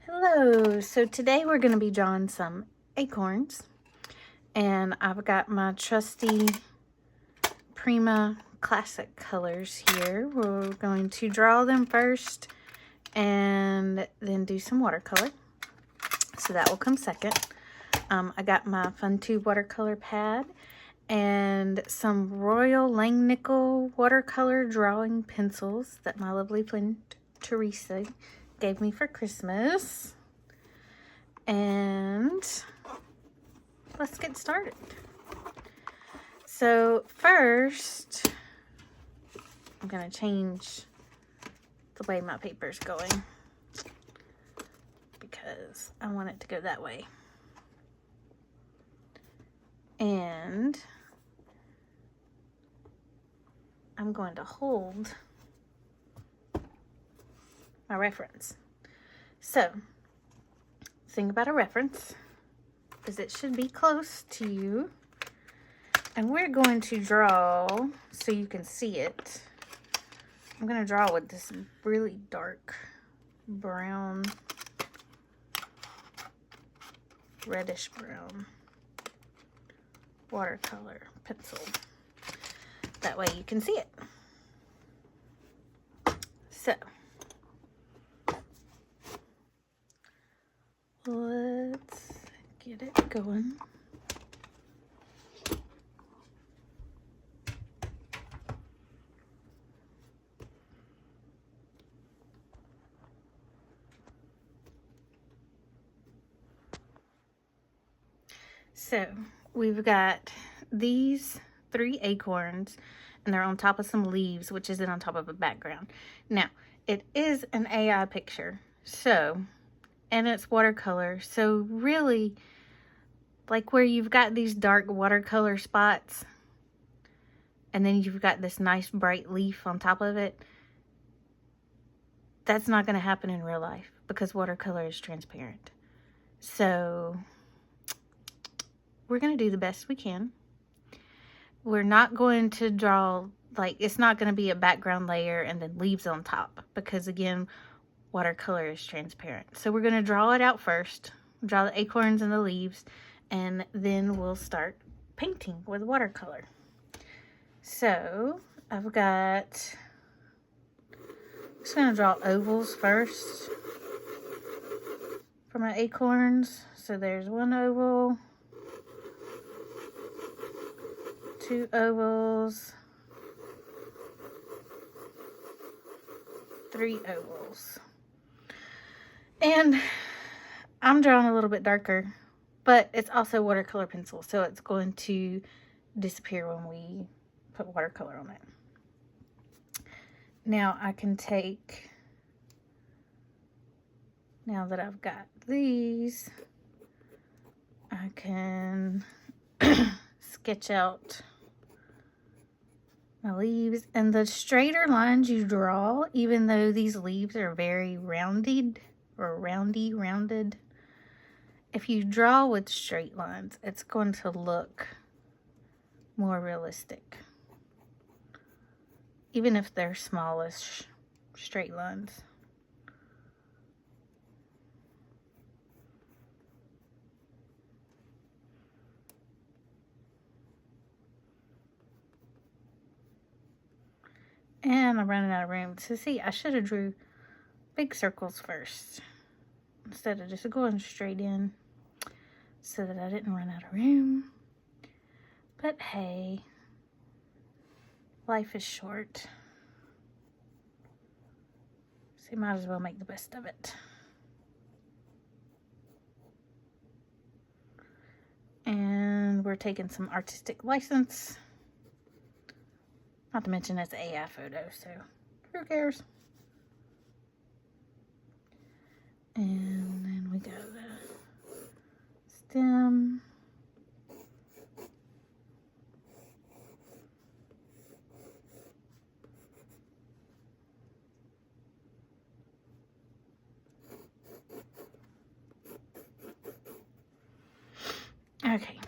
Hello, so today we're going to be drawing some acorns, and I've got my trusty Prima classic colors here. We're going to draw them first and then do some watercolor, so that will come second. I got my Funto watercolor pad and some Royal Langnickel watercolor drawing pencils that my lovely friend Teresa gave me for Christmas. And let's get started. So first, I'm going to change the way my paper's going because I want it to go that way. And I'm going to hold my reference. So, thing about a reference is it should be close to you. And we're going to draw so you can see it. I'm going to draw with this really dark brown, reddish brown watercolor pencil. That way you can see it. So, let's get it going. So, we've got these 3 acorns, and they're on top of some leaves, which is on top of a background. Now, it is an AI picture, so, and it's watercolor, so really, like where you've got these dark watercolor spots, and then you've got this nice bright leaf on top of it, that's not going to happen in real life, because watercolor is transparent. So, we're going to do the best we can. We're not going to draw, like, it's not going to be a background layer and then leaves on top, because again, watercolor is transparent. So we're going to draw it out first, draw the acorns and the leaves, and then we'll start painting with watercolor. So I've got, I'm just going to draw ovals first for my acorns. So there's 1 oval, 2 ovals, 3 ovals. And I'm drawing a little bit darker, but it's also watercolor pencil, so it's going to disappear when we put watercolor on it. Now I can take, now that I've got these, I can sketch out my leaves, and the straighter lines you draw, even though these leaves are very rounded, if you draw with straight lines, it's going to look more realistic, even if they're smallish straight lines. And I'm running out of room. So see, I should have drew big circles first instead of just going straight in, so that I didn't run out of room. But hey, life is short, so you might as well make the best of it. And we're taking some artistic license. Not to mention it's an AI photo, so who cares? And then we got the stem. Okay,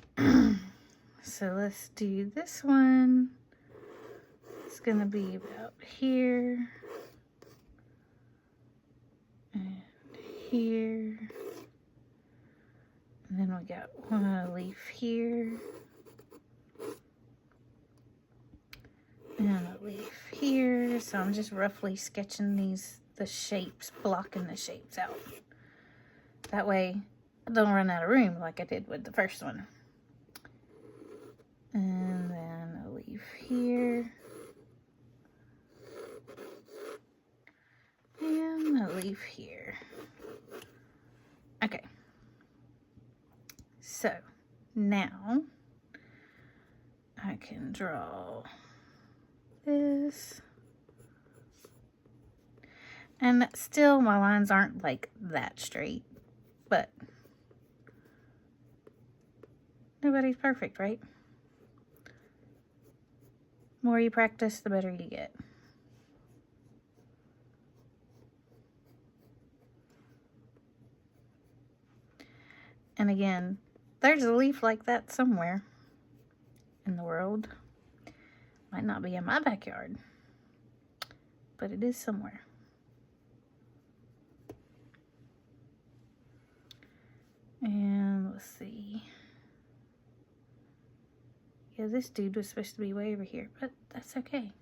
so let's do this one. It's gonna be about here and here. And then we got one leaf here. And a leaf here. So I'm just roughly sketching the shapes, blocking the shapes out. That way I don't run out of room like I did with the first one. And then a leaf here. And a leaf here. Okay. So now I can draw this. And still my lines aren't like that straight, but nobody's perfect, right? The more you practice, the better you get. And again, there's a leaf like that somewhere in the world. Might not be in my backyard, but it is somewhere. And let's see. Yeah, this dude was supposed to be way over here, but that's okay.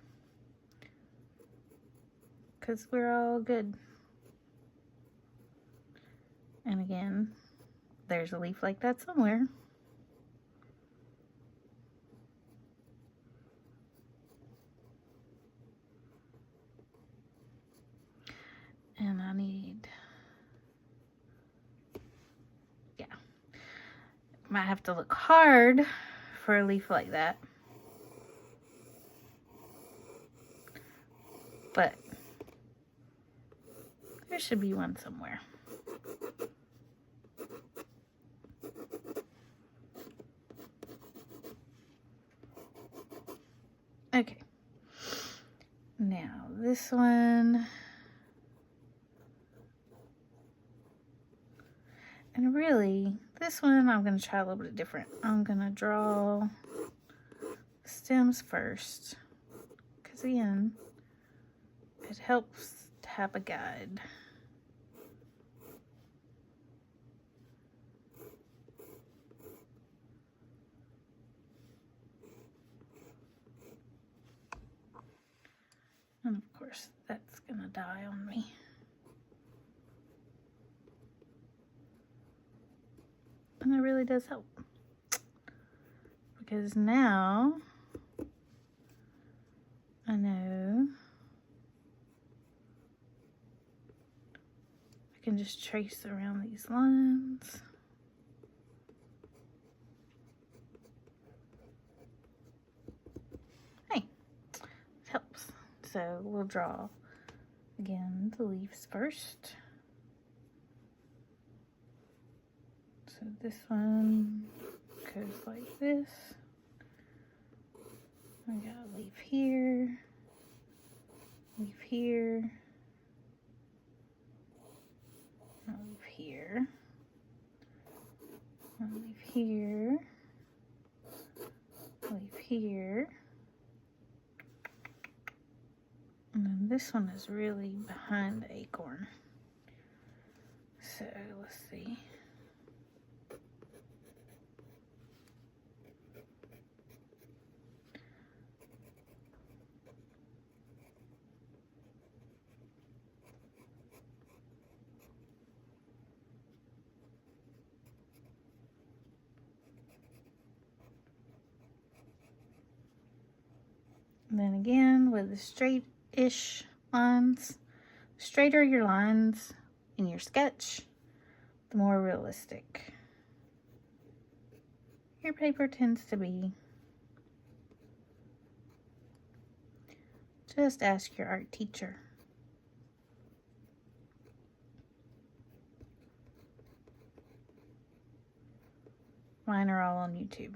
Because we're all good. And again, there's a leaf like that somewhere. And I need, yeah, might have to look hard for a leaf like that. But there should be one somewhere. Okay. Now this one. And really, this one I'm going to try a little bit different. I'm going to draw the stems first. Because again, it helps to have a guide. And of course, that's going to die on me. And it really does help. Because now I know I can just trace around these lines. Hey, it helps. So we'll draw again the leaves first. So this one goes like this. I got a leaf here, leaf here, a leaf here, a leaf here, a leaf here. And then this one is really behind the acorn. So let's see. And then again with the straight-ish lines, the straighter your lines in your sketch, the more realistic your paper tends to be. Just ask your art teacher. Mine are all on YouTube.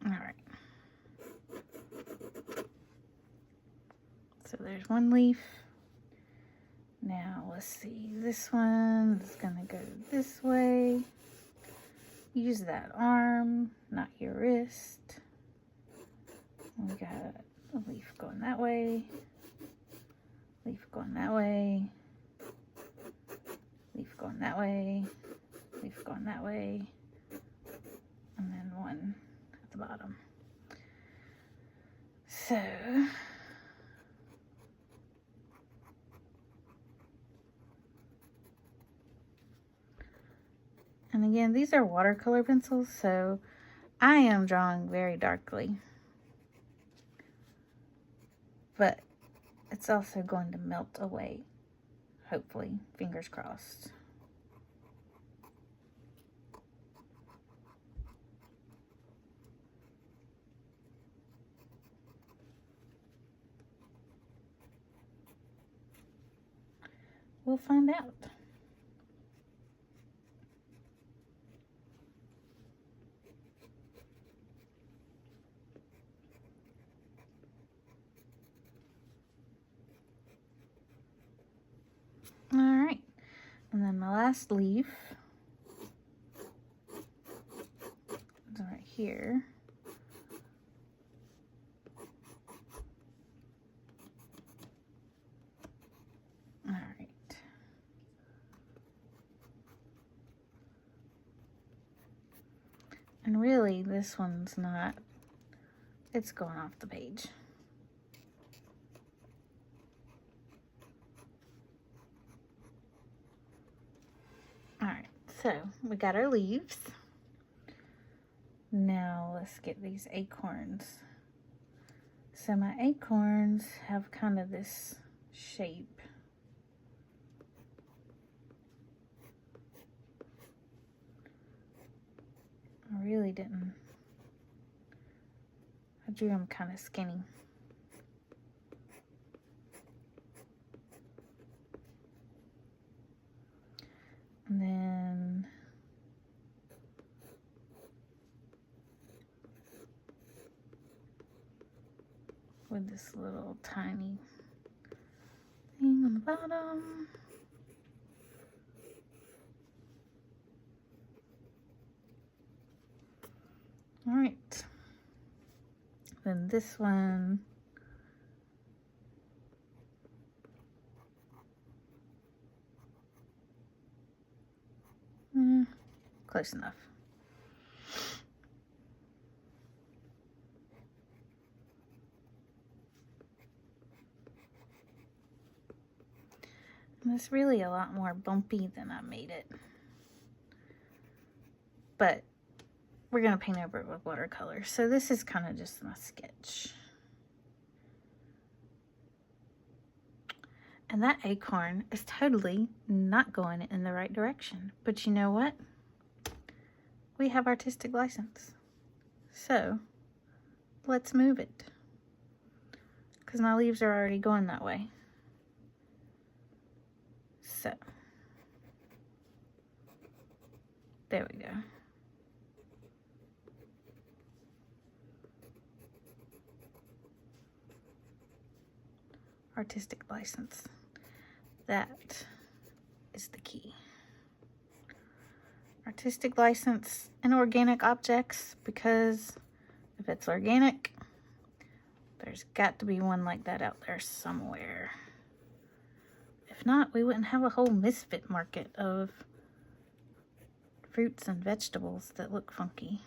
All right. So there's one leaf. Now let's see. This one is gonna go this way. use that arm, not your wrist. We got a leaf going that way, leaf going that way, leaf going that way, leaf going that way, and then one at the bottom. So, and again, these are watercolor pencils, so I am drawing very darkly. But it's also going to melt away, hopefully, fingers crossed. We'll find out. All right, and then my last leaf is right here. All right. And really, this one's not, it's going off the page. All right, so we got our leaves. Now let's get these acorns. So my acorns have kind of this shape. I really didn't. I drew them kind of skinny. And then with this little tiny thing on the bottom. All right. Then this one. Close enough. And it's really a lot more bumpy than I made it. But we're going to paint over it with watercolor. So this is kind of just my sketch. And that acorn is totally not going in the right direction. But you know what? We have artistic license. So let's move it. Because my leaves are already going that way. So there we go. Artistic license. That is the key. Artistic license and organic objects, because if it's organic, there's got to be one like that out there somewhere. If not, we wouldn't have a whole misfit market of fruits and vegetables that look funky.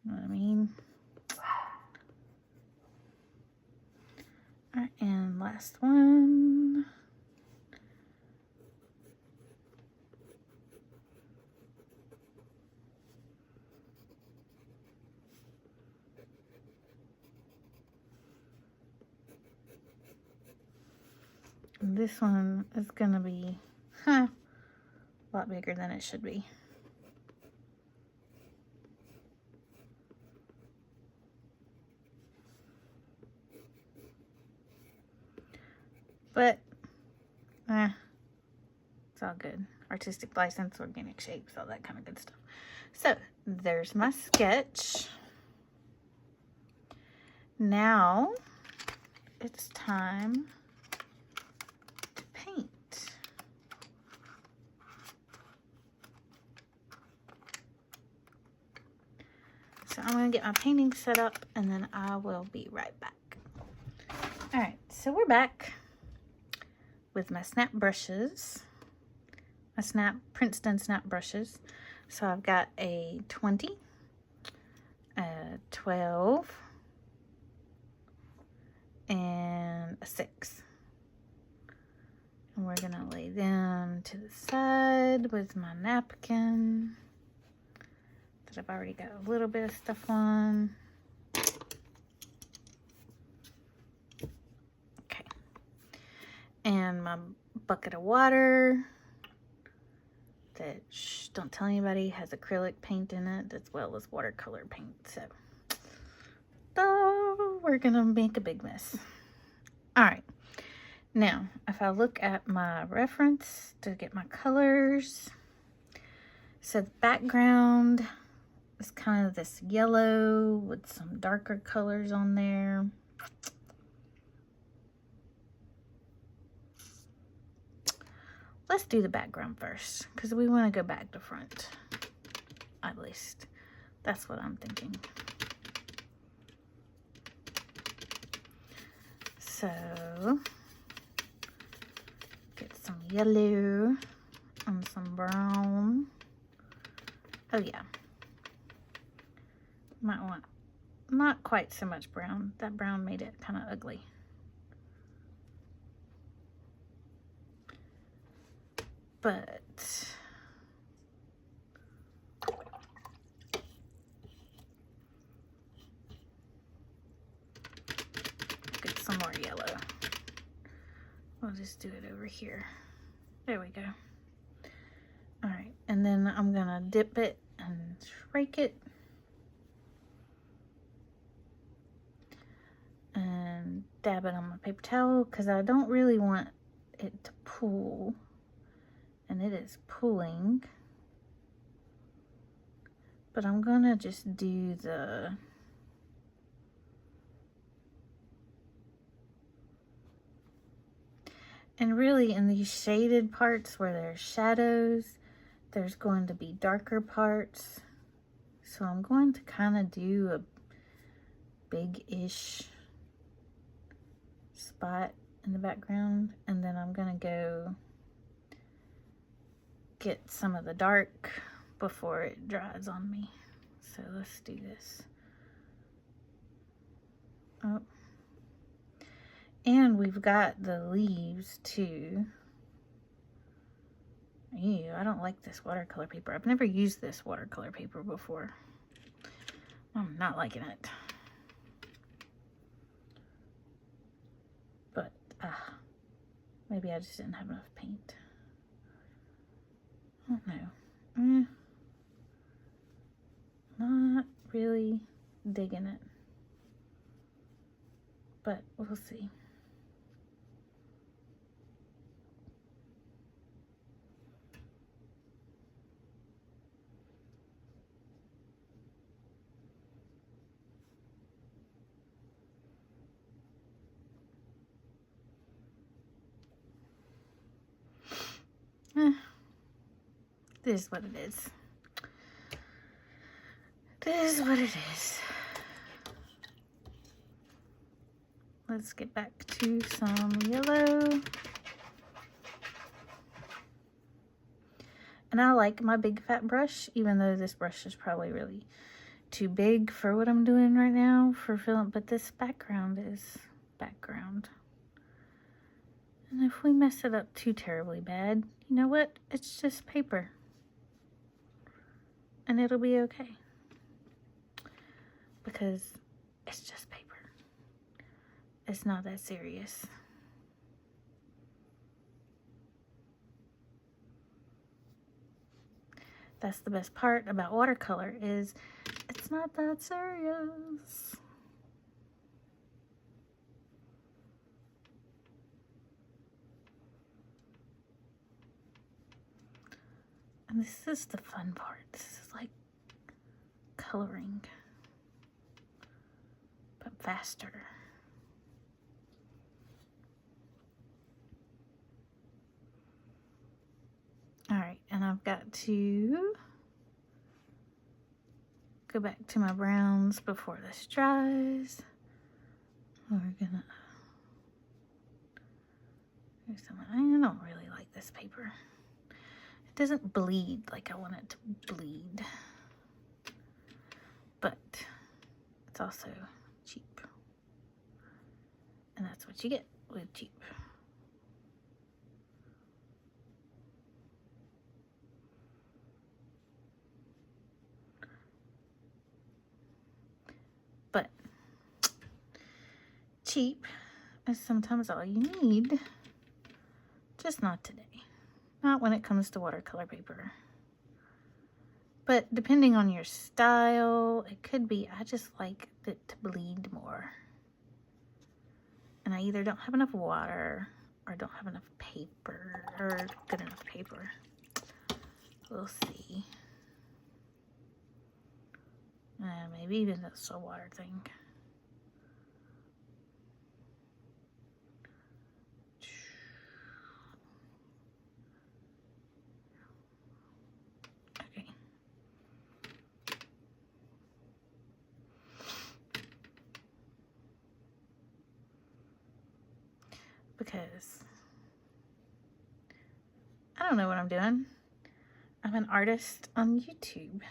You know what I mean? All right, and last one. And this one is gonna be a lot bigger than it should be. But, it's all good. Artistic license, organic shapes, all that kind of good stuff. So, there's my sketch. Now, it's time to paint. So I'm going to get my painting set up and then I will be right back. All right, so we're back with my snap brushes, my Princeton Snap brushes. So I've got a 20, a 12, and a 6. And we're gonna lay them to the side with my napkin that I've already got a little bit of stuff on. Okay. And my bucket of water that, shh, don't tell anybody, has acrylic paint in it as well as watercolor paint. So, oh, we're gonna make a big mess. All right. Now, if I look at my reference to get my colors, so the background is kind of this yellow with some darker colors on there. Let's do the background first, because we want to go back to front. At least, that's what I'm thinking. So, get some yellow and some brown. Oh yeah. Might want not quite so much brown. That brown made it kind of ugly. But get some more yellow. We'll just do it over here. There we go. All right, and then I'm gonna dip it and rake it and dab it on my paper towel because I don't really want it to pool. And it is pulling, but I'm gonna just do the and really in these shaded parts where there's shadows, there's going to be darker parts, so I'm going to kind of do a big-ish spot in the background, and then I'm gonna go get some of the dark before it dries on me. So let's do this. Oh. And we've got the leaves too. Ew, I don't like this watercolor paper. I've never used this watercolor paper before. I'm not liking it. But, maybe I just didn't have enough paint. I don't know. Not really digging it, but we'll see. This is what it is. This is what it is. Let's get back to some yellow. And I like my big fat brush, even though this brush is probably really too big for what I'm doing right now for film, but this background is background. And if we mess it up too terribly bad, you know what? It's just paper. And it'll be okay. Because it's just paper. It's not that serious. That's the best part about watercolor, is it's not that serious. And this is the fun part. This is like coloring, but faster. All right, and I've got to go back to my browns before this dries. We're gonna do some. I don't really like this paper. It doesn't bleed like I want it to bleed, but it's also cheap, and that's what you get with cheap. But cheap is sometimes all you need, just not today. Not when it comes to watercolor paper. But depending on your style, it could be, I just like it to bleed more. And I either don't have enough water or don't have enough paper, or good enough paper. We'll see. Maybe even it's a water thing. Okay. Because I don't know what I'm doing. I'm an artist on YouTube.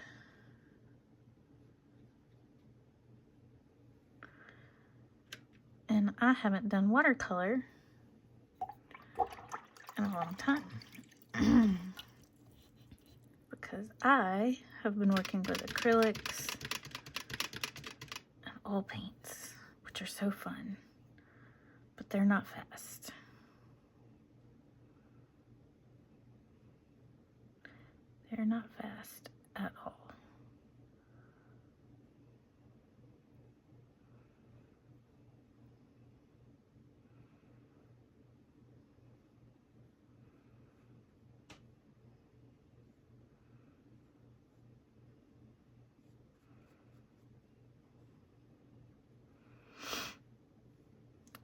And I haven't done watercolor in a long time. Because I have been working with acrylics and oil paints, which are so fun, but they're not fast. They're not fast at all.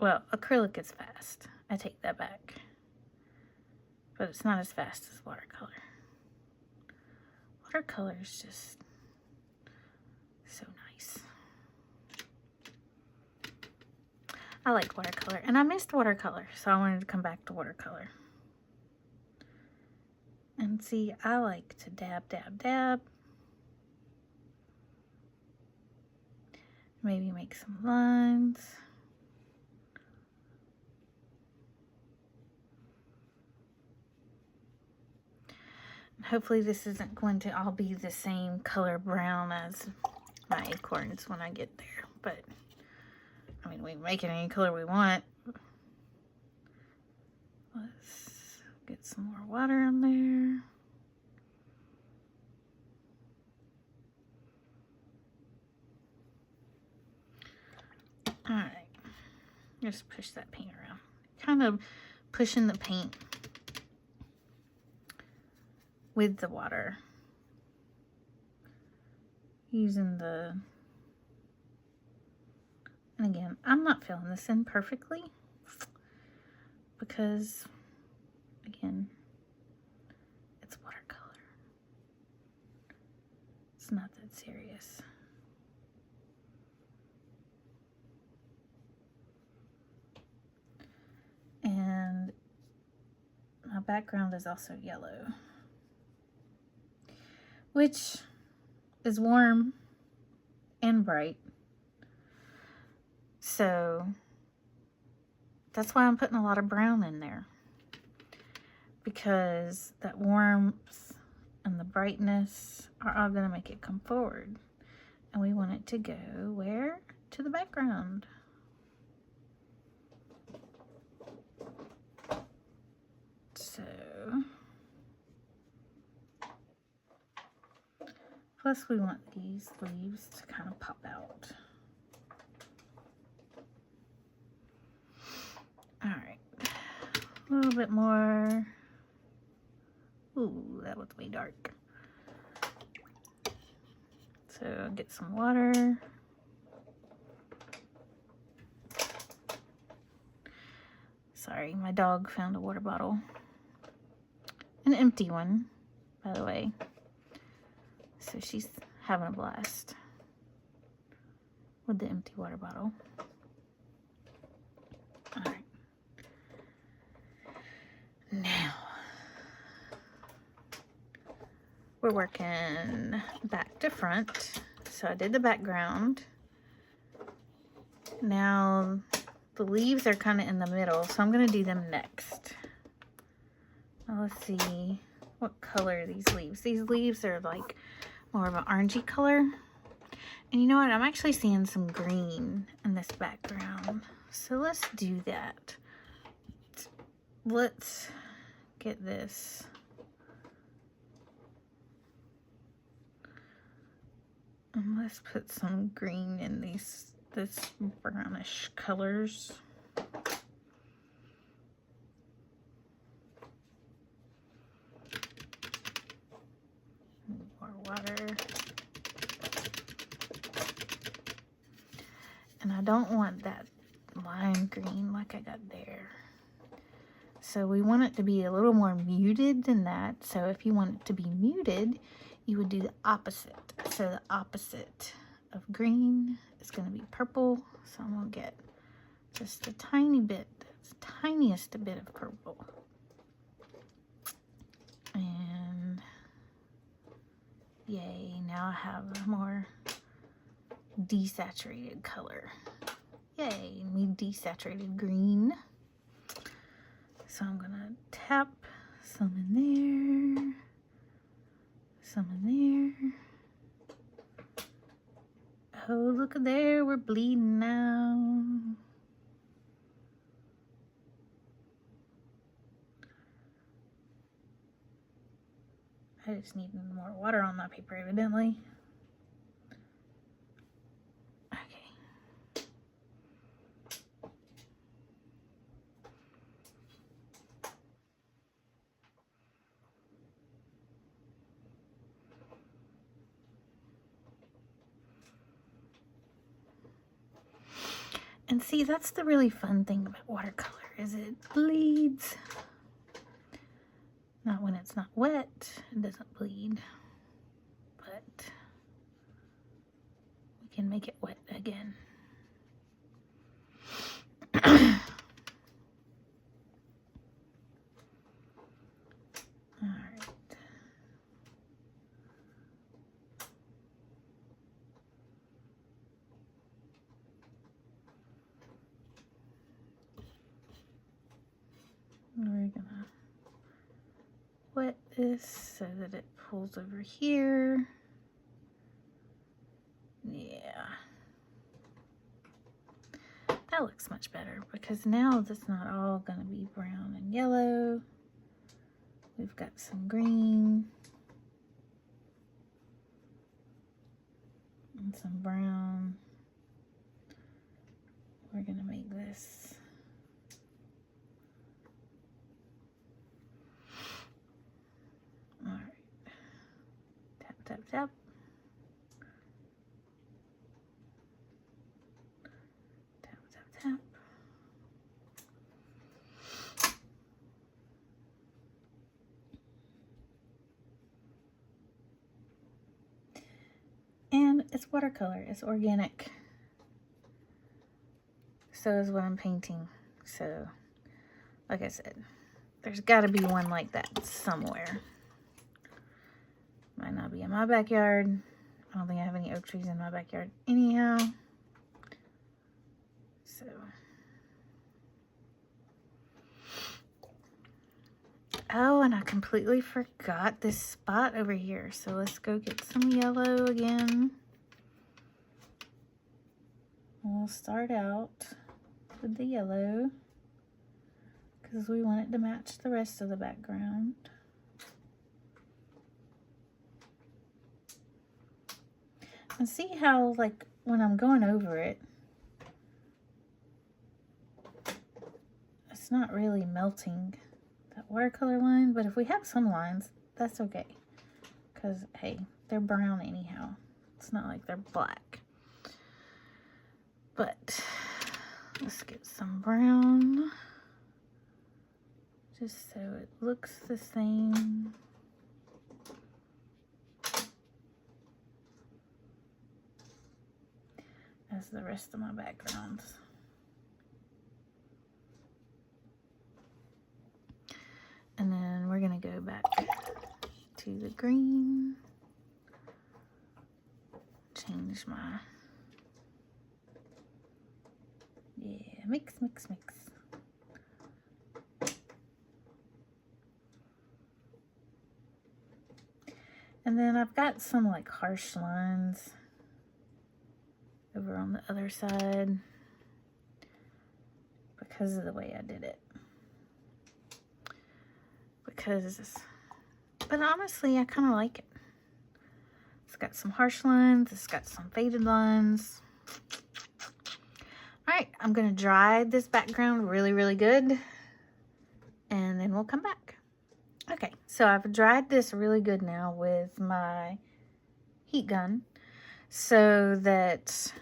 Well, acrylic is fast. I take that back. But it's not as fast as watercolor. Watercolor is just so nice. I like watercolor, and I missed watercolor, so I wanted to come back to watercolor. And see, I like to dab, dab, dab. Maybe make some lines. Hopefully this isn't going to all be the same color brown as my acorns when I get there. But, I mean, we can make it any color we want. Let's get some more water in there. Alright. Just push that paint around. Kind of pushing the paint with the water, using the, and again, I'm not filling this in perfectly because, again, it's watercolor. It's not that serious. And my background is also yellow, which is warm and bright. So that's why I'm putting a lot of brown in there, because that warmth and the brightness are all going to make it come forward. And we want it to go where? To the background. So, plus we want these leaves to kind of pop out. All right, a little bit more. Ooh, that was way dark. So get some water. Sorry, my dog found a water bottle. An empty one, by the way. So she's having a blast. with the empty water bottle. All right. Now, we're working back to front. So I did the background. Now, the leaves are kind of in the middle, so I'm going to do them next. Now, let's see what color are these leaves. These leaves are like more of an orangey color. And you know what? I'm actually seeing some green in this background. So let's do that. Let's get this. And let's put some green in this brownish colors. More water. And I don't want that lime green like I got there. So we want it to be a little more muted than that. So if you want it to be muted, you would do the opposite. So the opposite of green is going to be purple. So I'm going to get just a tiny bit, the tiniest bit of purple. And yay, now I have a more desaturated color. Yay, me desaturated green. So I'm gonna tap some in there, some in there. Oh, look at there, we're bleeding now. I just need more water on my paper, evidently. And see, that's the really fun thing about watercolor, is it bleeds. Not when it's not wet, it doesn't bleed. But we can make it wet again. Alright. We're gonna wet this so that it pulls over here. Yeah. That looks much better because now that's not all gonna be brown and yellow. We've got some green and some brown. We're gonna make this all right. Tap, tap, tap. Tap, tap, tap. And it's watercolor, it's organic. So is what I'm painting. So, like I said, there's got to be one like that somewhere. Might not be in my backyard. I don't think I have any oak trees in my backyard anyhow. So, oh, and I completely forgot this spot over here. So let's go get some yellow again. We'll start out with the yellow because we want it to match the rest of the background. And see how, like, when I'm going over it, it's not really melting that watercolor line, but if we have some lines, that's okay. Because, hey, they're brown anyhow. It's not like they're black. But let's get some brown, just so it looks the same. as the rest of my backgrounds. And then we're gonna go back to the green. Change my, yeah, mix. And then I've got some like harsh lines over on the other side because of the way I did it. But honestly, I kind of like it. It's got some harsh lines. It's got some faded lines. All right, I'm gonna dry this background really, really good, and then we'll come back. Okay, so I've dried this really good now with my heat gun so that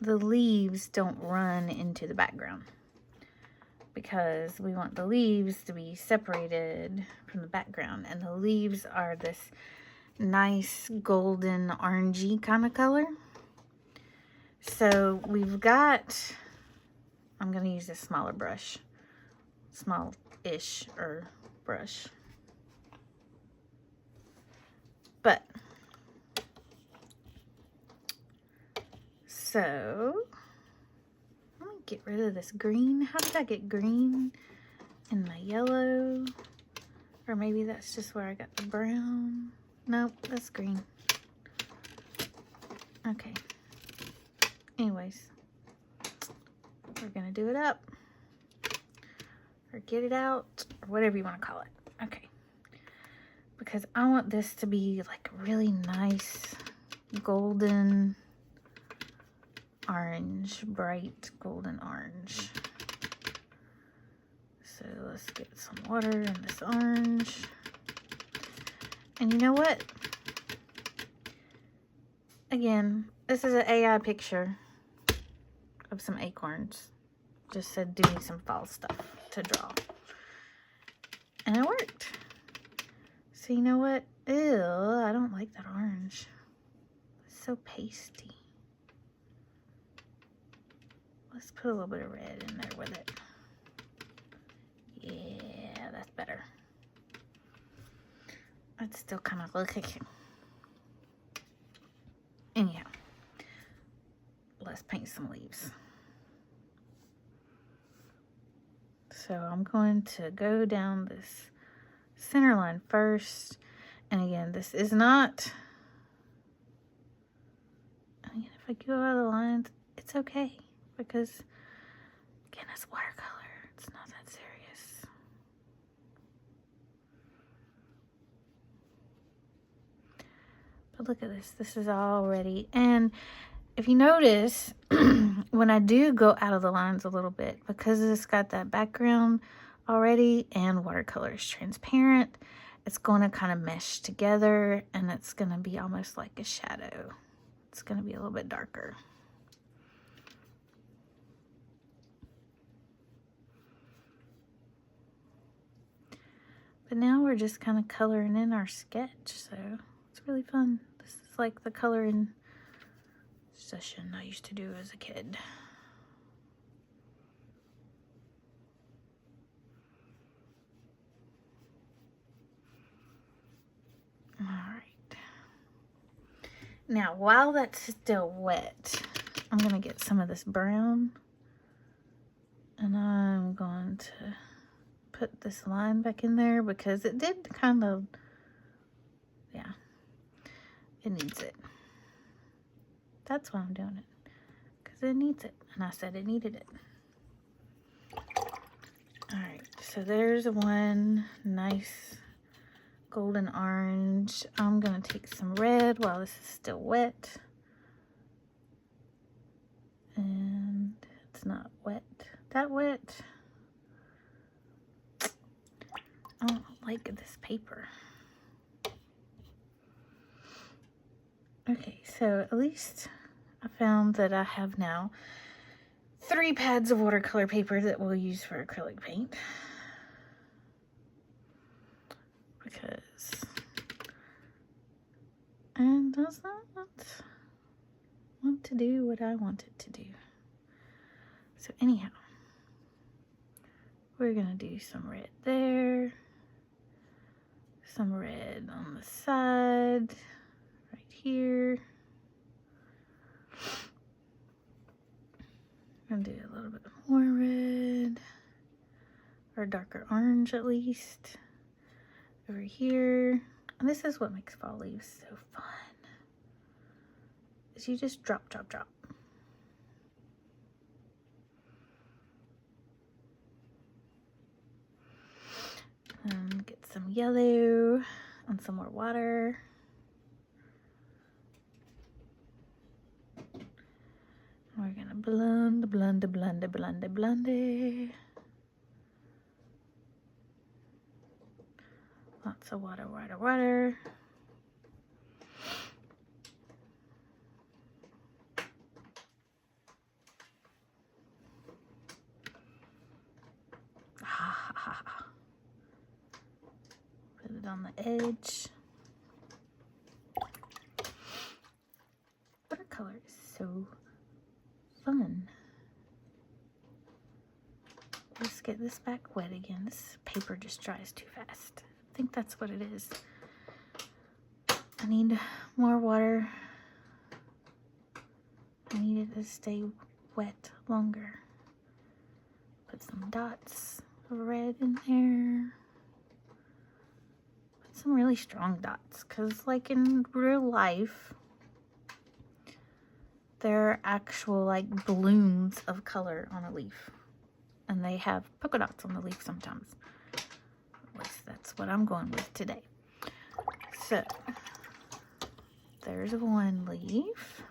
the leaves don't run into the background, because we want the leaves to be separated from the background, and the leaves are this nice golden orangey kind of color. So we've got, I'm going to use a smaller brush, small-ish brush. But, so, let me get rid of this green. How did I get green in my yellow? Or maybe that's just where I got the brown. Nope, that's green. Okay. Anyways, we're gonna do it up, or get it out, or whatever you want to call it. Okay. Because I want this to be like really nice golden orange, bright golden orange. So let's get some water in this orange. And you know what? Again, this is an AI picture of some acorns. Just said do me some fall stuff to draw. And it worked. So you know what? Ew, I don't like that orange. It's so pasty. Let's put a little bit of red in there with it. Yeah, that's better. It's still kind of looking. Anyhow, let's paint some leaves. So I'm going to go down this center line first. And again, this is not, I mean, if I go out of the lines, it's okay. Because, again, it's watercolor. It's not that serious. But look at this. This is all ready. And if you notice, when I do go out of the lines a little bit, because it's got that background already and watercolor is transparent, it's going to kind of mesh together, and it's going to be almost like a shadow. It's going to be a little bit darker. But now we're just kind of coloring in our sketch, so it's really fun. This is like the coloring session I used to do as a kid. All right. Now, while that's still wet, I'm going to get some of this brown, and I'm going to put this line back in there because it did kind of, yeah, it needs it. That's why I'm doing it, because it needs it, and I said it needed it. All right, so there's one nice golden orange. I'm gonna take some red while this is still wet, and it's not wet, that wet. I don't like this paper. Okay, so at least I found that I have now 3 pads of watercolor paper that we'll use for acrylic paint. Because, and does that, want to do what I want it to do. So anyhow, we're gonna do some red there, some red on the side, right here. I'm gonna do a little bit more red, or darker orange at least, over here. And this is what makes fall leaves so fun, is you just drop, drop, drop. And get some yellow and some more water. We're gonna blend, blend, blend, blend, blend. Lots of water, water, water. Put it on the edge. Watercolor is so fun. Let's get this back wet again. This paper just dries too fast. I think that's what it is. I need more water. I need it to stay wet longer. Put some dots of red in there. Put some really strong dots, because like in real life, there are actual like balloons of color on a leaf. And they have polka dots on the leaf sometimes. At least that's what I'm going with today. So, there's one leaf.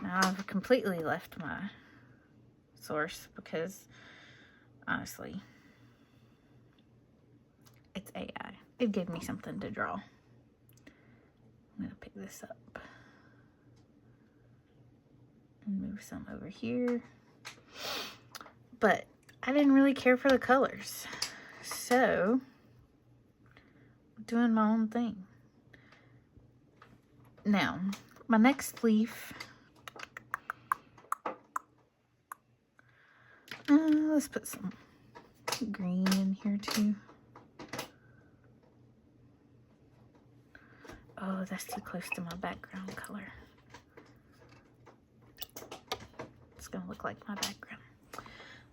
Now I've completely left my source because, honestly, it's AI. It gave me something to draw. I'm going to pick this up and move some over here. But I didn't really care for the colors, so I'm doing my own thing. Now, my next leaf, let's put some green in here too. Oh, that's too close to my background color. It's gonna look like my background.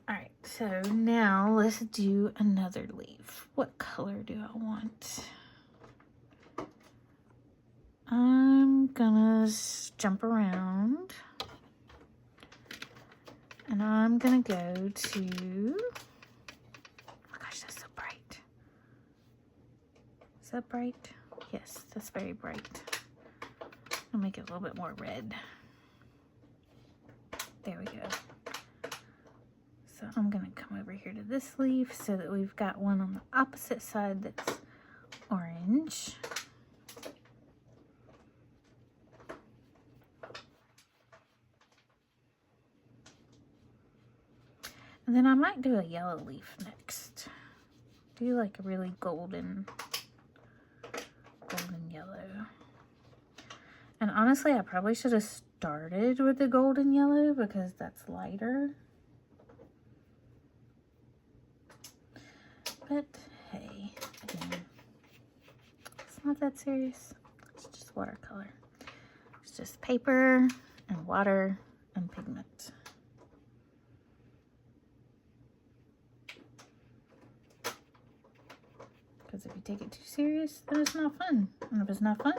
Alright, so now let's do another leaf. What color do I want? I'm gonna jump around. And I'm gonna go to... Oh my gosh, that's so bright. Is that bright? Yes, that's very bright. I'll make it a little bit more red. There we go. So I'm gonna come over here to this leaf so that we've got one on the opposite side that's orange. And then I might do a yellow leaf next. Do like a really golden yellow. And honestly, I probably should have started with the golden yellow because that's lighter. But hey, again, it's not that serious. It's just watercolor. It's just paper and water and pigment. Because if you take it too serious, then it's not fun. And if it's not fun,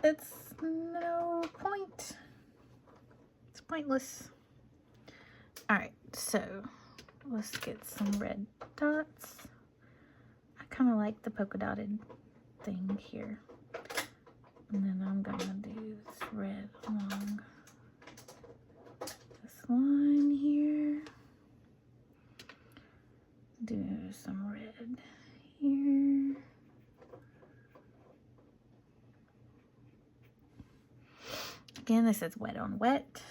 it's no point. It's pointless. Alright, so let's get some red dots. I kind of like the polka dotted thing here. And then I'm going to do this red along this line here. Do some red here. Again, this is wet on wet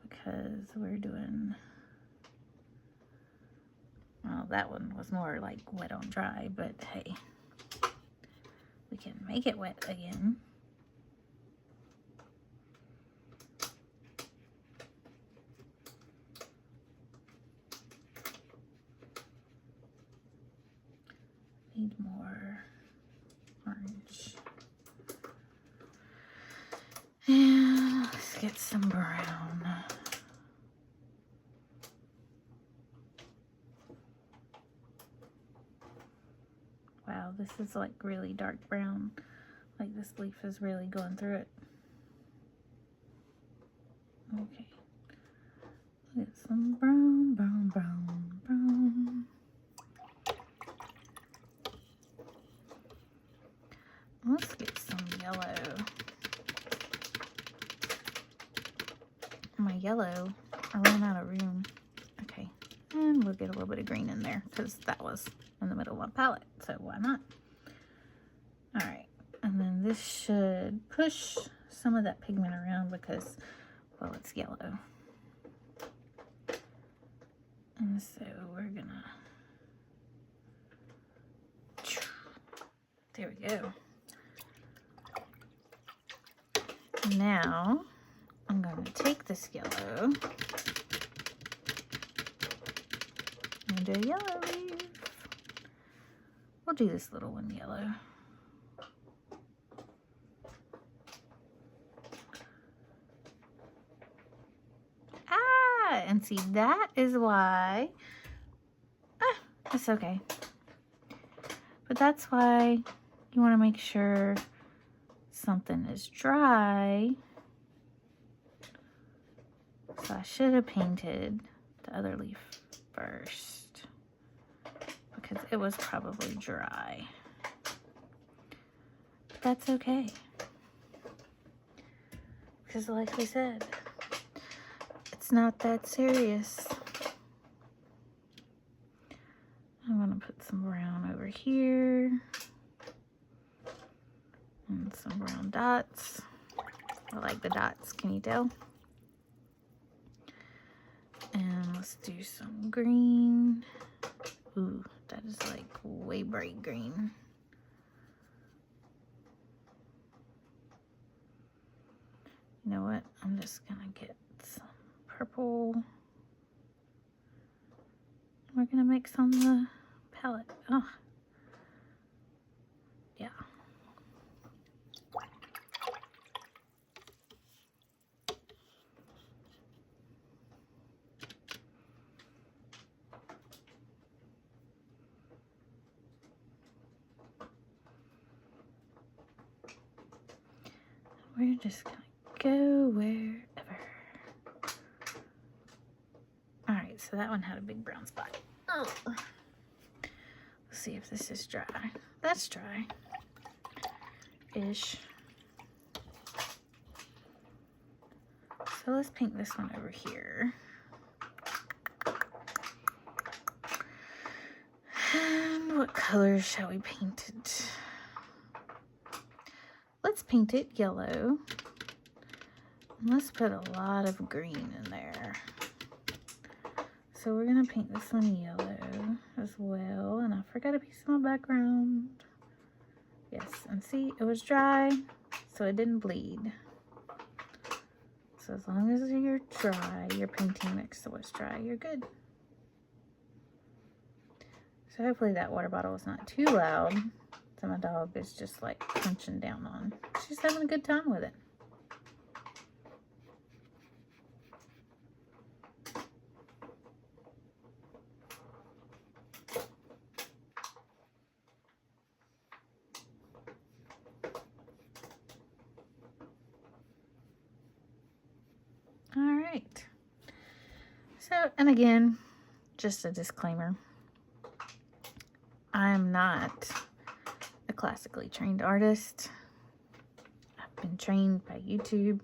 because we're doing, well, that one was more like wet on dry, but hey, we can make it wet again. Need more orange. And let's get some brown. Wow, this is like really dark brown. Like this leaf is really going through it. Okay. Get some brown, brown, brown, brown. Let's get some yellow. My yellow, I ran out of room. Okay, and we'll get a little bit of green in there because that was in the middle of my palette, so why not? All right, and then this should push some of that pigment around because, well, it's yellow. And so we're gonna, there we go. Now, I'm going to take this yellow and do a yellow leaf. We'll do this little one yellow. Ah, and see, that is why, it's okay. But that's why you want to make sure something is dry. So I should have painted the other leaf first because it was probably dry. But that's okay. Because like we said, it's not that serious. I'm gonna put some brown over here. And some brown dots. I like the dots, can you tell? And let's do some green. Ooh, that is like way bright green. You know what? I'm just gonna get some purple. We're gonna mix on the palette. Oh, yeah. We're just gonna go wherever. All right, so that one had a big brown spot. Oh. Let's see if this is dry. That's dry-ish. So let's paint this one over here. And what colors shall we paint it? Let's paint it yellow. And let's put a lot of green in there. So we're gonna paint this one yellow as well. And I forgot a piece of my background. Yes, and see, it was dry, so it didn't bleed. So as long as you're dry, your painting next to what's dry, you're good. So hopefully that water bottle is not too loud. So my dog is just like crunching down on. She's having a good time with it. All right. So, and again, just a disclaimer. I am not a classically trained artist. I've been trained by YouTube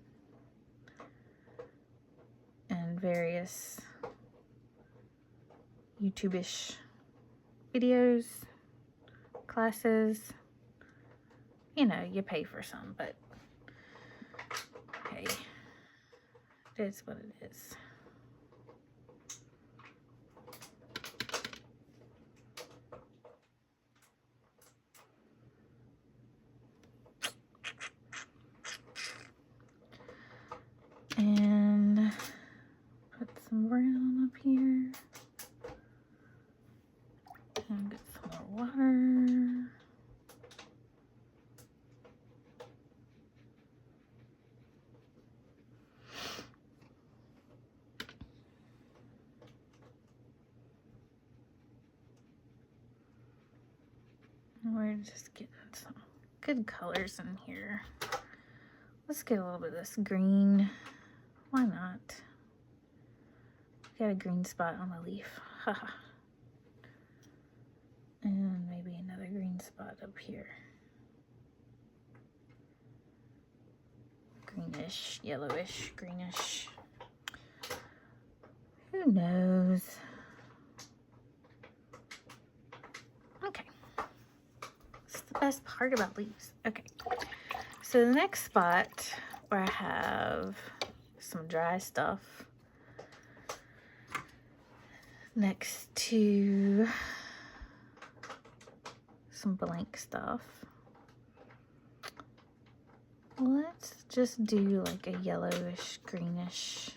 and various YouTube-ish videos, classes. You know, you pay for some, but hey, it is what it is. And get some more water. And we're just getting some good colors in here. Let's get a little bit of this green. Why not? Got a green spot on the leaf. Haha. And maybe another green spot up here. Greenish, yellowish, greenish. Who knows? Okay. That's the best part about leaves. Okay. So the next spot where I have some dry stuff next to some blank stuff. Let's just do like a yellowish, greenish.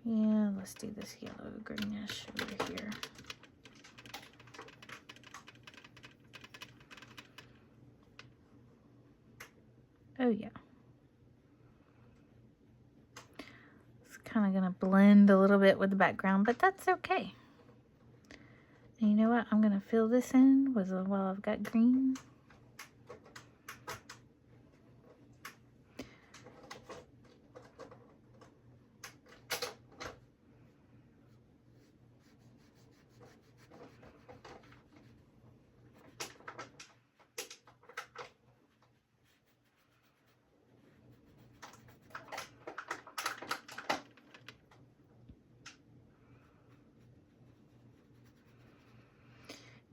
Yeah, let's do this yellow, greenish over here. Oh yeah. It's kind of gonna blend a little bit with the background, but that's okay. And you know what? I'm gonna fill this in with while I've got green.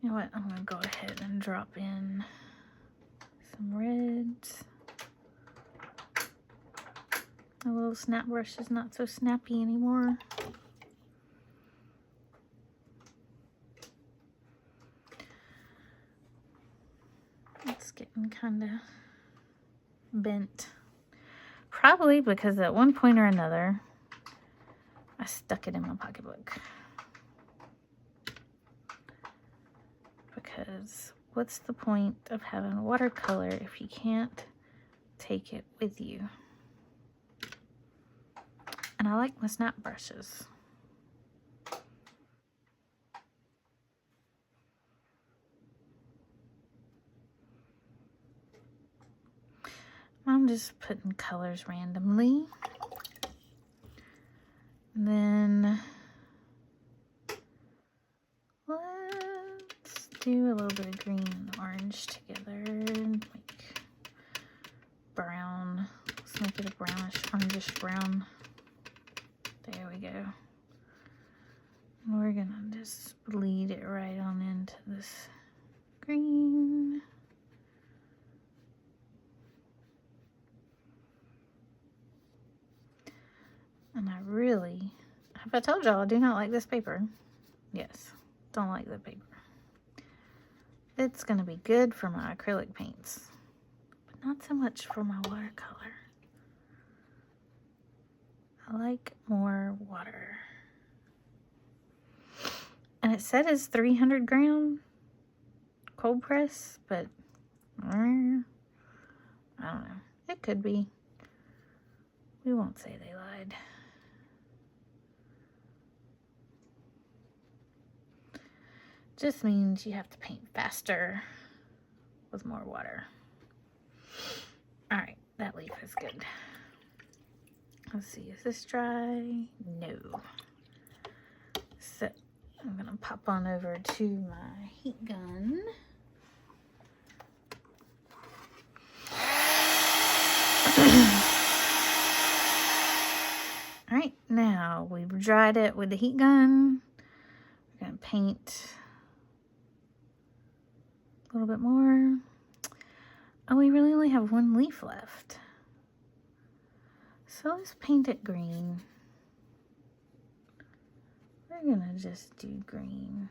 You know what? I'm gonna go ahead and drop in some reds. My little snap brush is not so snappy anymore. It's getting kind of bent. Probably because at one point or another, I stuck it in my pocketbook. Because what's the point of having watercolor if you can't take it with you? And I like my snap brushes. I'm just putting colors randomly. And then let's do a little bit of green and orange together. Like brown. Let's make it a brownish, orangish brown. There we go. And we're gonna just bleed it right on into this green. And I really, have I told y'all I do not like this paper? Yes, don't like the paper. It's gonna be good for my acrylic paints, but not so much for my watercolor. I like more water. And it said it's 300 gram cold press, but I don't know. It could be. We won't say they lied. Just means you have to paint faster with more water. All right, that leaf is good. Let's see, is this dry? No. So I'm gonna pop on over to my heat gun. All right, now we've dried it with the heat gun. We're gonna paint a little bit more. Oh, we really only have one leaf left. So let's paint it green. We're gonna just do green.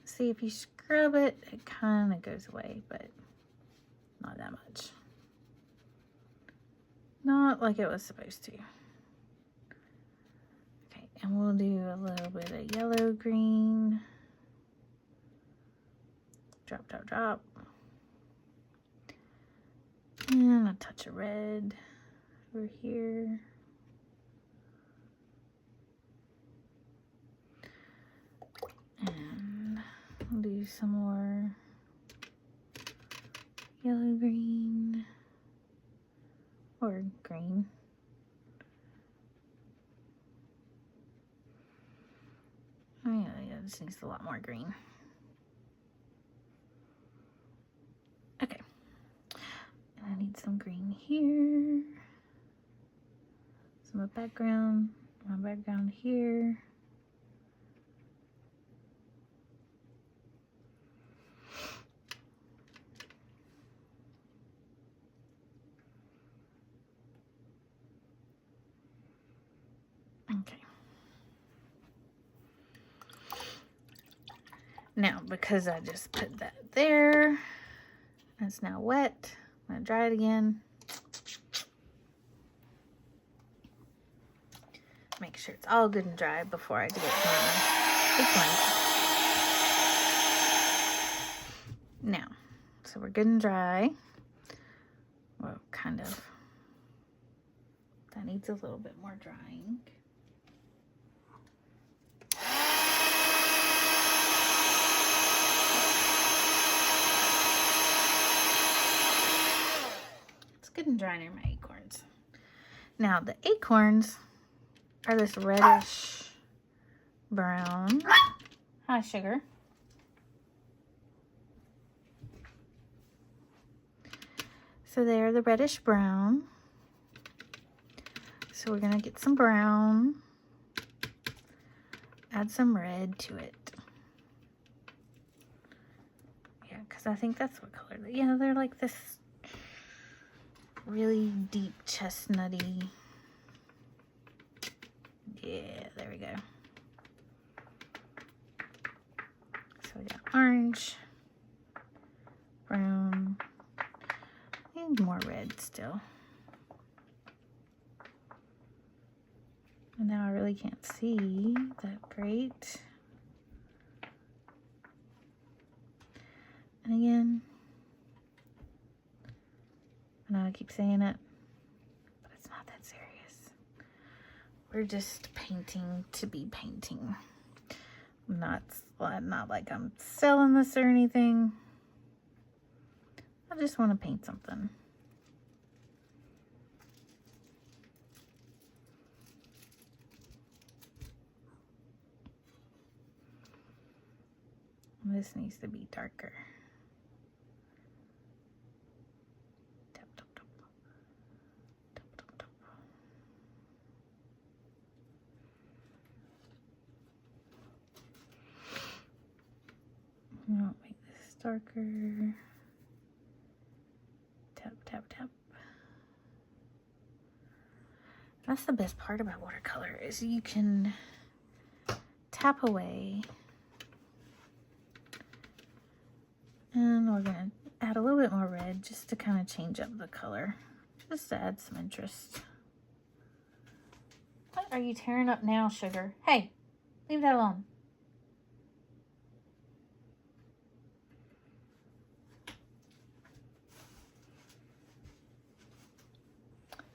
See, if you scrub it, it kind of goes away, but Not that much. Not like it was supposed to. Okay, and we'll do a little bit of yellow green. Drop, drop, drop. And a touch of red over here. And I'll do some more yellow green or green. Oh yeah, this needs a lot more green. Okay. And I need some green here. Some background, my background here. Okay. Now, because I just put that there, it's now wet. I'm gonna dry it again. Make sure it's all good and dry before I do it this one. Now, so we're good and dry. Well, kind of. That needs a little bit more drying. It's good and dry near my acorns. Now, the acorns are this reddish brown. Hi, sugar. So they're the reddish brown. So we're gonna get some brown, add some red to it. Yeah, because I think that's what color they, yeah, they're like this really deep chestnutty. Yeah, there we go. So we got orange, brown, and more red still. And now I really can't see that great. And again, I know I keep saying it, but it's not that serious. We're just painting to be painting. Not like I'm selling this or anything. I just want to paint something. This needs to be darker. Tap, tap, tap. Tap, tap, tap. I'll make this darker. Tap, tap, tap. That's the best part about watercolor is you can tap away. And we're gonna add a little bit more red just to kind of change up the color, just to add some interest. What are you tearing up now, sugar? Hey, leave that alone.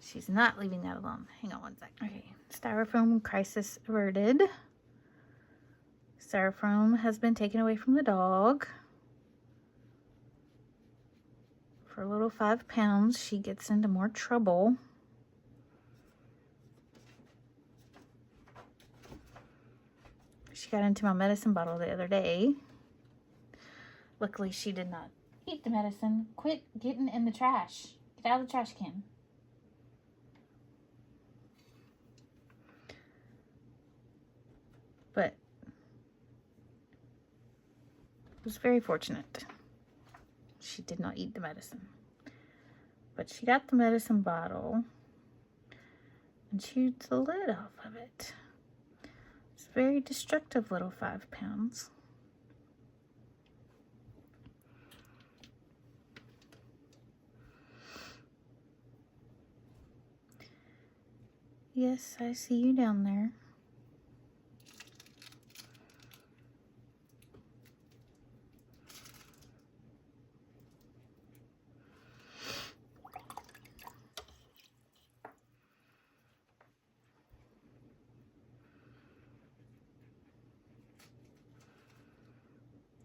She's not leaving that alone. Hang on one second. Okay, styrofoam crisis averted. Styrofoam has been taken away from the dog. For a little 5 pounds, she gets into more trouble. She got into my medicine bottle the other day. Luckily, she did not eat the medicine. Quit getting in the trash. Get out of the trash can. But it was very fortunate. She did not eat the medicine. But she got the medicine bottle and chewed the lid off of it. It's a very destructive little 5 pounds. Yes, I see you down there.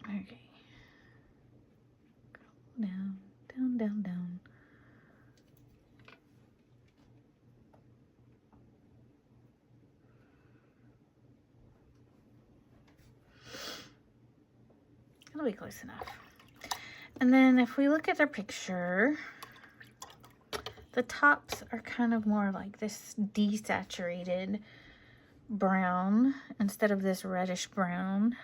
Okay. Down, down, down, down. That'll be close enough. And then if we look at our picture, the tops are kind of more like this desaturated brown instead of this reddish brown.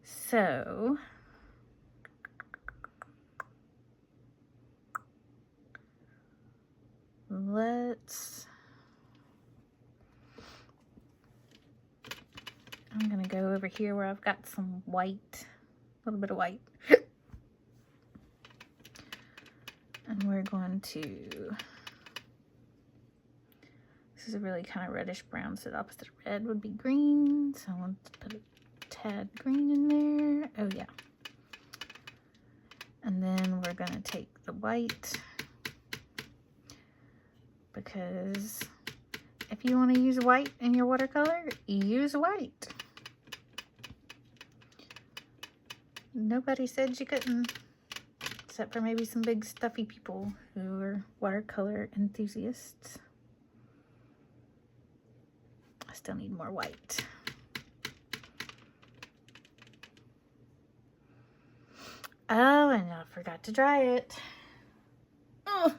So I'm gonna go over here where I've got some white, a little bit of white. And we're going to, this is a really kind of reddish brown, so the opposite of red would be green. So I want to put a tad green in there. Oh yeah. And then we're gonna take the white, because if you want to use white in your watercolor, use white. Nobody said you couldn't, except for maybe some big stuffy people who are watercolor enthusiasts. I still need more white. Oh, and I forgot to dry it. Oh.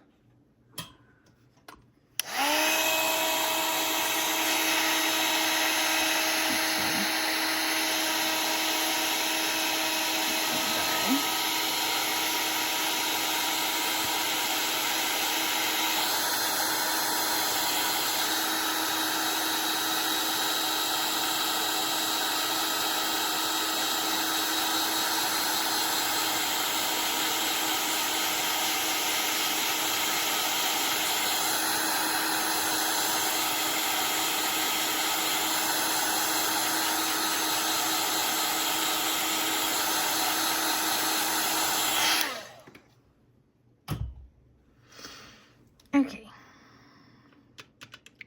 Okay,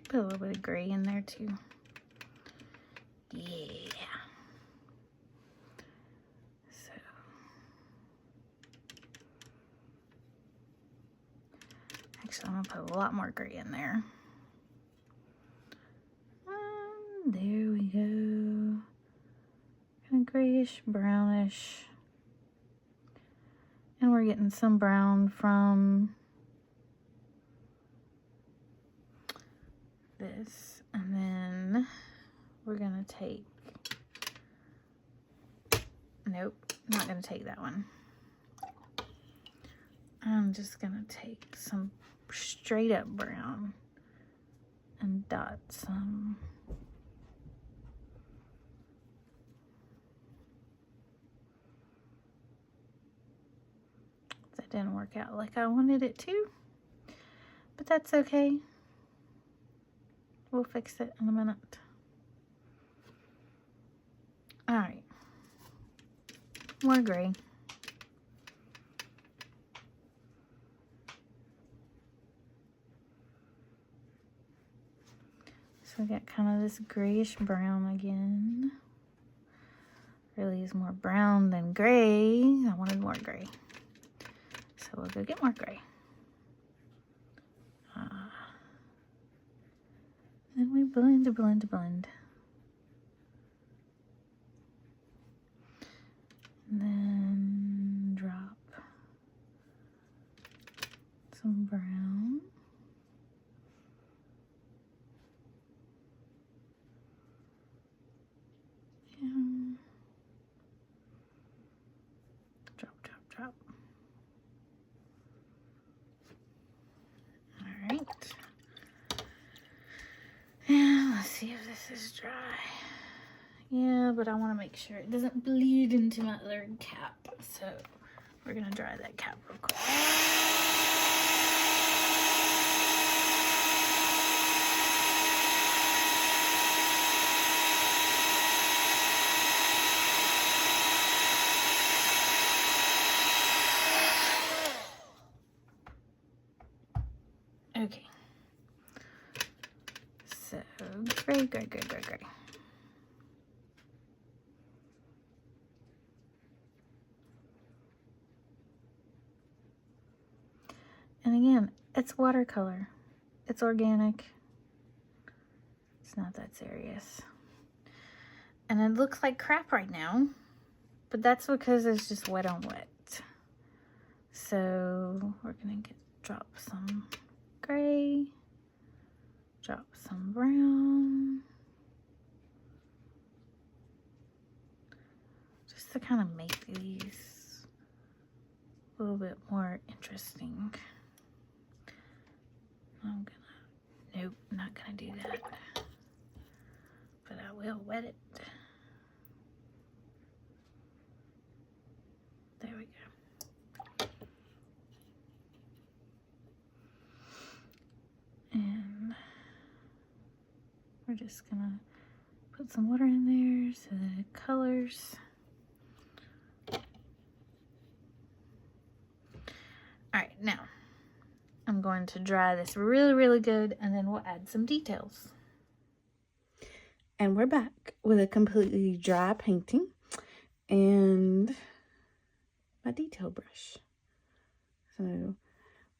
put a little bit of gray in there too. Yeah. So, actually, I'm gonna put a lot more gray in there. There we go. Kind of grayish, brownish, and we're getting some brown from this, and then we're gonna take, nope, not gonna take that one. I'm just gonna take some straight up brown and dot some. That didn't work out like I wanted it to, but that's okay. We'll fix it in a minute. All right, more gray. So we got kind of this grayish brown again. Really is more brown than gray. I wanted more gray. So we'll go get more gray. Then we blend. And then drop some brown. And drop. All right. And let's see if this is dry. Yeah, but I want to make sure it doesn't bleed into my other cap. So we're going to dry that cap real quick. Okay. So, gray, gray, gray, gray, gray. And again, it's watercolor. It's organic. It's not that serious. And it looks like crap right now, but that's because it's just wet on wet. So we're gonna drop some gray, drop some brown, just to kind of make these a little bit more interesting. Nope, not gonna do that, but I will wet it. There we go. And we're just gonna put some water in there so that it colors. All right, now I'm going to dry this really, really good, and then we'll add some details. And we're back with a completely dry painting and my detail brush. So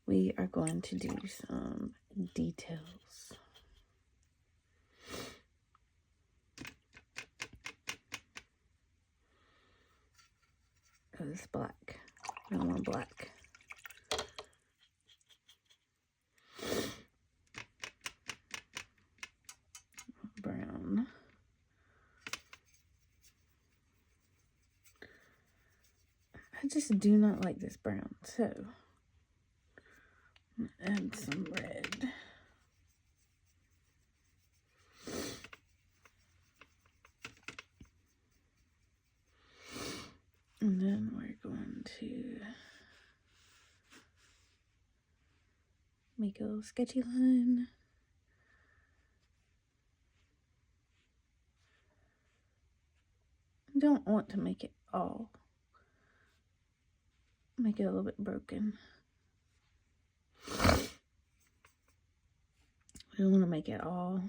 we are going to do some details. Oh, this is black. I don't want black. Brown. I just do not like this brown, so I'm gonna add some red. And then we're going to make a little sketchy line. I don't want to make it all. Make it a little bit broken. I don't want to make it all.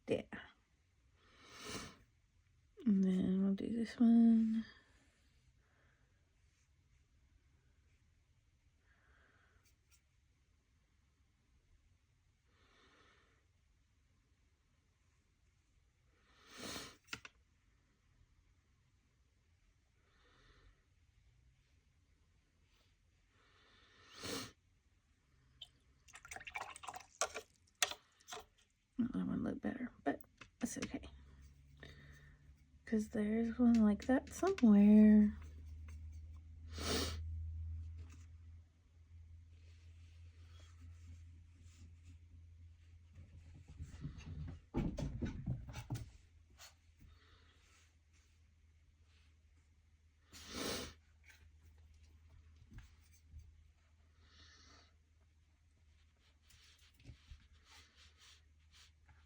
Yeah. And then we'll do this one. That one look better, but that's okay. Because there's one like that somewhere.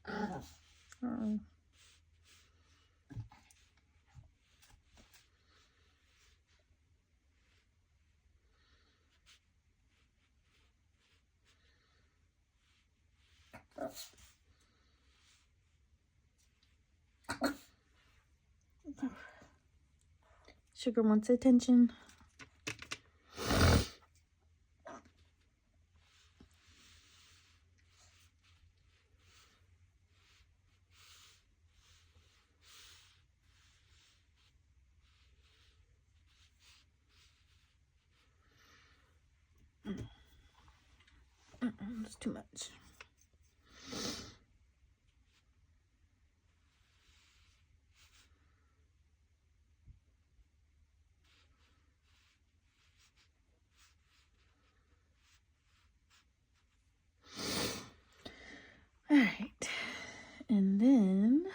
Uh-oh. Sugar wants attention. It's too much. All right, and then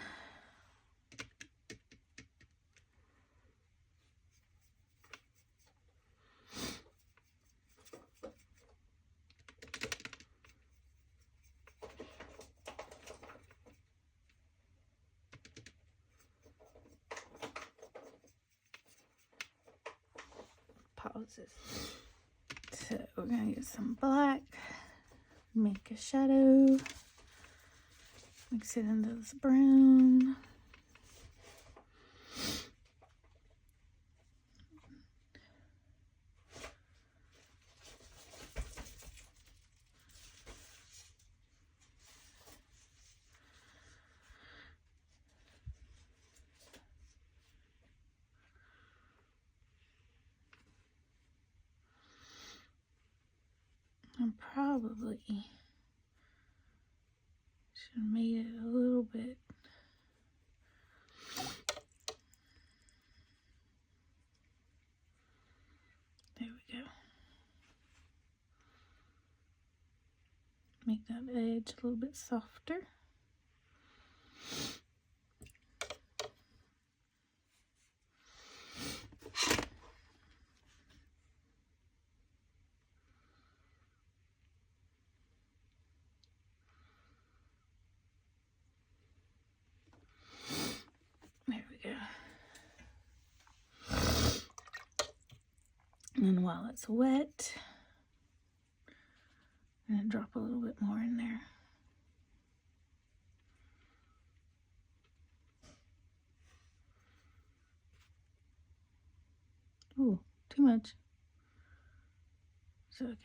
What's this? So we're going to get some black, make a shadow, mix it into this brown. I probably should have made it a little bit. There we go. Make that edge a little bit softer. There we go. And then while it's wet, I'm going to drop a little bit more in there. Ooh, too much. It's okay.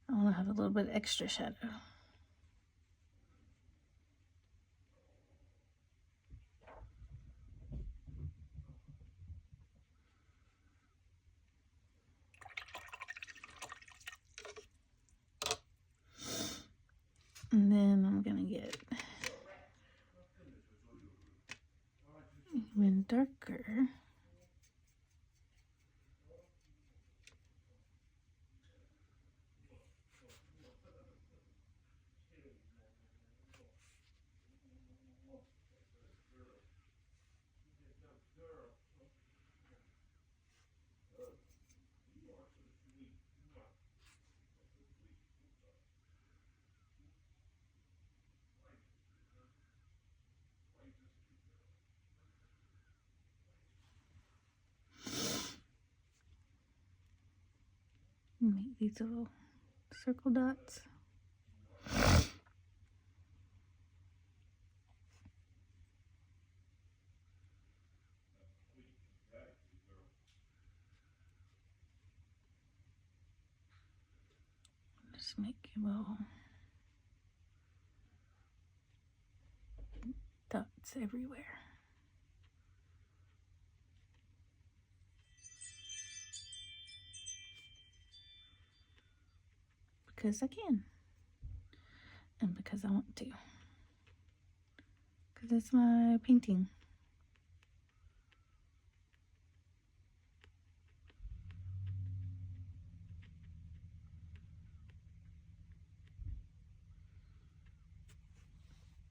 I want to have a little bit extra shadow. And then I'm going to get even darker. Make these little circle dots. Just make little dots everywhere. Because I can. And because I want to. Because it's my painting.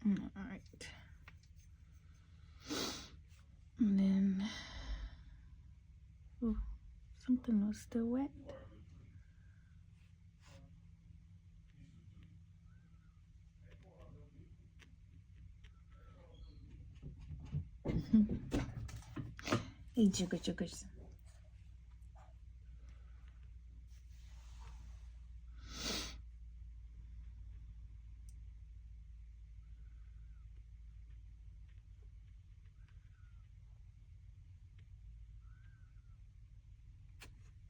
Alright. And then, ooh, something was still wet. Hey, juggas.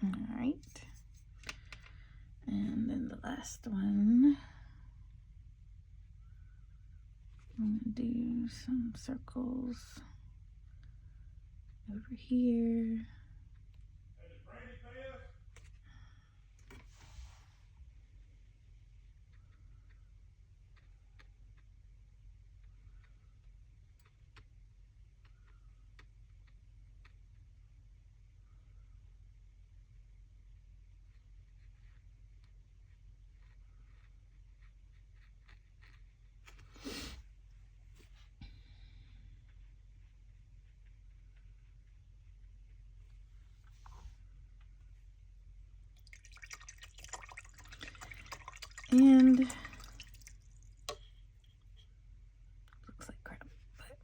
Alright. And then the last one. I'm going to do some circles over here. And looks like crap, but